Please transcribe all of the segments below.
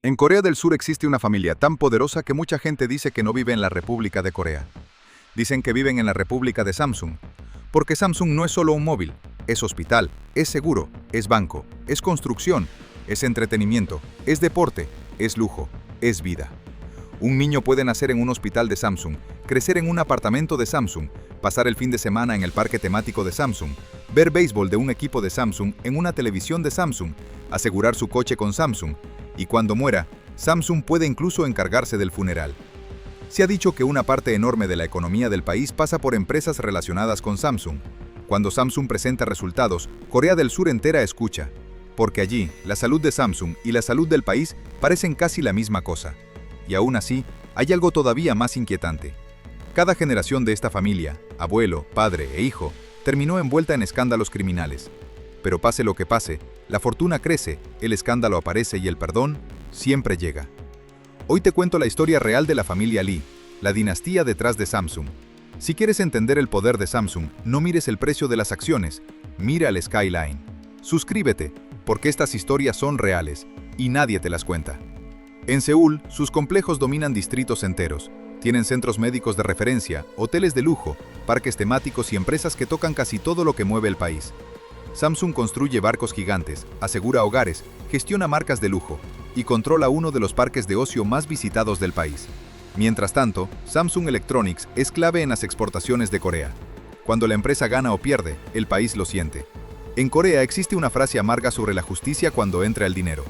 En Corea del Sur existe una familia tan poderosa que mucha gente dice que no vive en la República de Corea. Dicen que viven en la República de Samsung, porque Samsung no es solo un móvil, es hospital, es seguro, es banco, es construcción, es entretenimiento, es deporte, es lujo, es vida. Un niño puede nacer en un hospital de Samsung, crecer en un apartamento de Samsung, pasar el fin de semana en el parque temático de Samsung, ver béisbol de un equipo de Samsung en una televisión de Samsung, asegurar su coche con Samsung, y cuando muera, Samsung puede incluso encargarse del funeral. Se ha dicho que una parte enorme de la economía del país pasa por empresas relacionadas con Samsung. Cuando Samsung presenta resultados, Corea del Sur entera escucha, porque allí la salud de Samsung y la salud del país parecen casi la misma cosa. Y aún así, hay algo todavía más inquietante. Cada generación de esta familia, abuelo, padre e hijo, terminó envuelta en escándalos criminales. Pero pase lo que pase, la fortuna crece, el escándalo aparece y el perdón siempre llega. Hoy te cuento la historia real de la familia Lee, la dinastía detrás de Samsung. Si quieres entender el poder de Samsung, no mires el precio de las acciones, mira el skyline. Suscríbete, porque estas historias son reales y nadie te las cuenta. En Seúl, sus complejos dominan distritos enteros. Tienen centros médicos de referencia, hoteles de lujo, parques temáticos y empresas que tocan casi todo lo que mueve el país. Samsung construye barcos gigantes, asegura hogares, gestiona marcas de lujo y controla uno de los parques de ocio más visitados del país. Mientras tanto, Samsung Electronics es clave en las exportaciones de Corea. Cuando la empresa gana o pierde, el país lo siente. En Corea existe una frase amarga sobre la justicia cuando entra el dinero.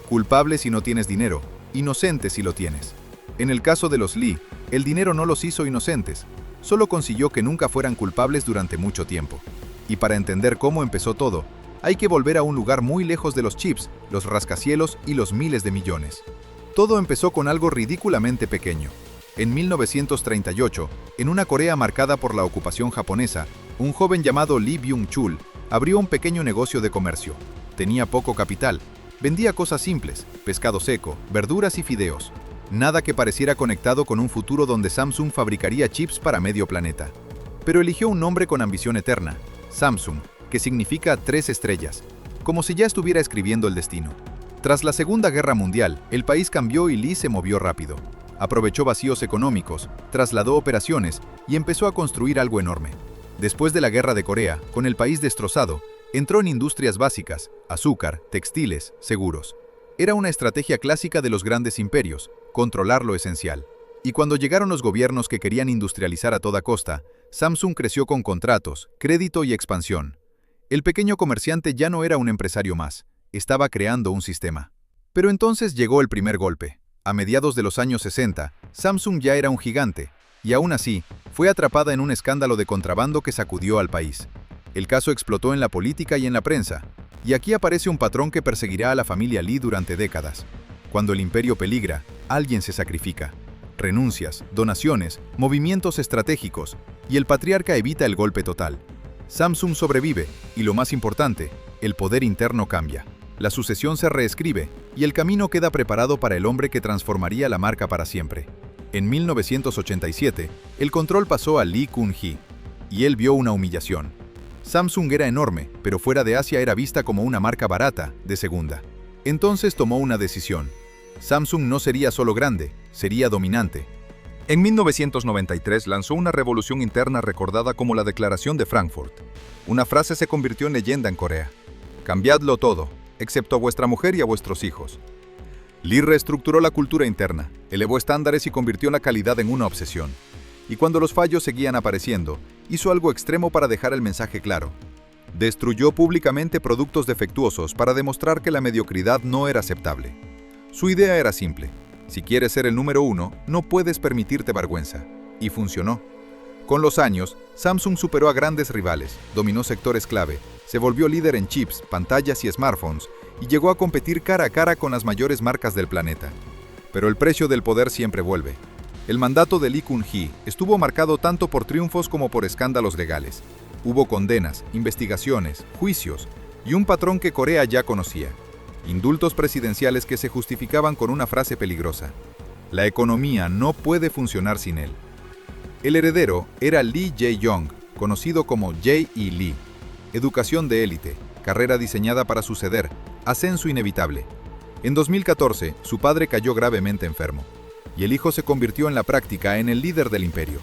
Culpable si no tienes dinero, inocente si lo tienes. En el caso de los Lee, el dinero no los hizo inocentes, solo consiguió que nunca fueran culpables durante mucho tiempo. Y para entender cómo empezó todo, hay que volver a un lugar muy lejos de los chips, los rascacielos y los miles de millones. Todo empezó con algo ridículamente pequeño. En 1938, en una Corea marcada por la ocupación japonesa, un joven llamado Lee Byung-chul abrió un pequeño negocio de comercio. Tenía poco capital, vendía cosas simples, pescado seco, verduras y fideos. Nada que pareciera conectado con un futuro donde Samsung fabricaría chips para medio planeta. Pero eligió un nombre con ambición eterna, Samsung, que significa 3 estrellas, como si ya estuviera escribiendo el destino. Tras la Segunda Guerra Mundial, el país cambió y Lee se movió rápido. Aprovechó vacíos económicos, trasladó operaciones y empezó a construir algo enorme. Después de la Guerra de Corea, con el país destrozado, entró en industrias básicas, azúcar, textiles, seguros. Era una estrategia clásica de los grandes imperios, controlar lo esencial. Y cuando llegaron los gobiernos que querían industrializar a toda costa, Samsung creció con contratos, crédito y expansión. El pequeño comerciante ya no era un empresario más, estaba creando un sistema. Pero entonces llegó el primer golpe. A mediados de los años 60, Samsung ya era un gigante, y aún así, fue atrapada en un escándalo de contrabando que sacudió al país. El caso explotó en la política y en la prensa, y aquí aparece un patrón que perseguirá a la familia Lee durante décadas. Cuando el imperio peligra, alguien se sacrifica. Renuncias, donaciones, movimientos estratégicos, y el patriarca evita el golpe total. Samsung sobrevive, y lo más importante, el poder interno cambia. La sucesión se reescribe, y el camino queda preparado para el hombre que transformaría la marca para siempre. En 1987, el control pasó a Lee Kun-hee, y él vio una humillación. Samsung era enorme, pero fuera de Asia era vista como una marca barata, de segunda. Entonces tomó una decisión. Samsung no sería solo grande, sería dominante. En 1993 lanzó una revolución interna recordada como la Declaración de Frankfurt. Una frase se convirtió en leyenda en Corea. Cambiadlo todo, excepto a vuestra mujer y a vuestros hijos. Lee reestructuró la cultura interna, elevó estándares y convirtió la calidad en una obsesión. Y cuando los fallos seguían apareciendo, hizo algo extremo para dejar el mensaje claro. Destruyó públicamente productos defectuosos para demostrar que la mediocridad no era aceptable. Su idea era simple. Si quieres ser el número 1, no puedes permitirte vergüenza. Y funcionó. Con los años, Samsung superó a grandes rivales, dominó sectores clave, se volvió líder en chips, pantallas y smartphones, y llegó a competir cara a cara con las mayores marcas del planeta. Pero el precio del poder siempre vuelve. El mandato de Lee Kun-hee estuvo marcado tanto por triunfos como por escándalos legales. Hubo condenas, investigaciones, juicios, y un patrón que Corea ya conocía. Indultos presidenciales que se justificaban con una frase peligrosa. La economía no puede funcionar sin él. El heredero era Lee Jae-yong, conocido como Jae-e Lee. Educación de élite, carrera diseñada para suceder, ascenso inevitable. En 2014, su padre cayó gravemente enfermo, y el hijo se convirtió en la práctica en el líder del imperio.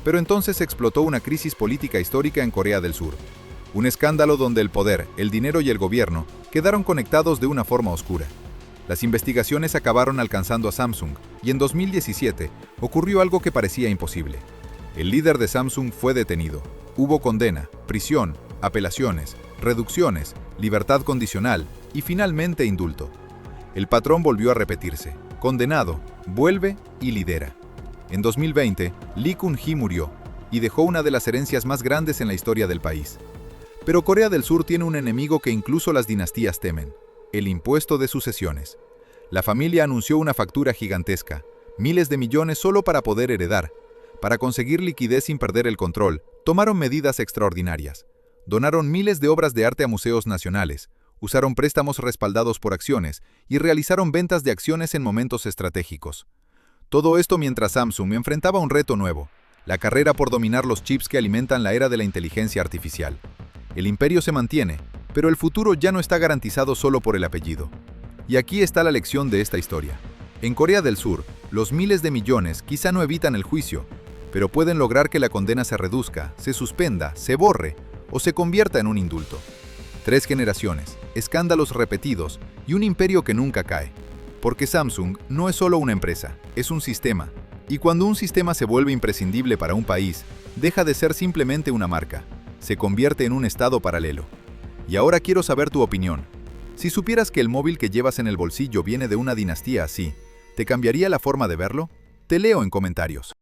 Pero entonces explotó una crisis política histórica en Corea del Sur. Un escándalo donde el poder, el dinero y el gobierno quedaron conectados de una forma oscura. Las investigaciones acabaron alcanzando a Samsung, y en 2017 ocurrió algo que parecía imposible. El líder de Samsung fue detenido. Hubo condena, prisión, apelaciones, reducciones, libertad condicional y finalmente indulto. El patrón volvió a repetirse. Condenado, vuelve y lidera. En 2020, Lee Kun-hee murió y dejó una de las herencias más grandes en la historia del país. Pero Corea del Sur tiene un enemigo que incluso las dinastías temen: el impuesto de sucesiones. La familia anunció una factura gigantesca, miles de millones solo para poder heredar. Para conseguir liquidez sin perder el control, tomaron medidas extraordinarias. Donaron miles de obras de arte a museos nacionales, usaron préstamos respaldados por acciones y realizaron ventas de acciones en momentos estratégicos. Todo esto mientras Samsung enfrentaba un reto nuevo: la carrera por dominar los chips que alimentan la era de la inteligencia artificial. El imperio se mantiene, pero el futuro ya no está garantizado solo por el apellido. Y aquí está la lección de esta historia. En Corea del Sur, los miles de millones quizá no evitan el juicio, pero pueden lograr que la condena se reduzca, se suspenda, se borre o se convierta en un indulto. 3 generaciones, escándalos repetidos y un imperio que nunca cae. Porque Samsung no es solo una empresa, es un sistema. Y cuando un sistema se vuelve imprescindible para un país, deja de ser simplemente una marca, se convierte en un estado paralelo. Y ahora quiero saber tu opinión. Si supieras que el móvil que llevas en el bolsillo viene de una dinastía así, ¿te cambiaría la forma de verlo? Te leo en comentarios.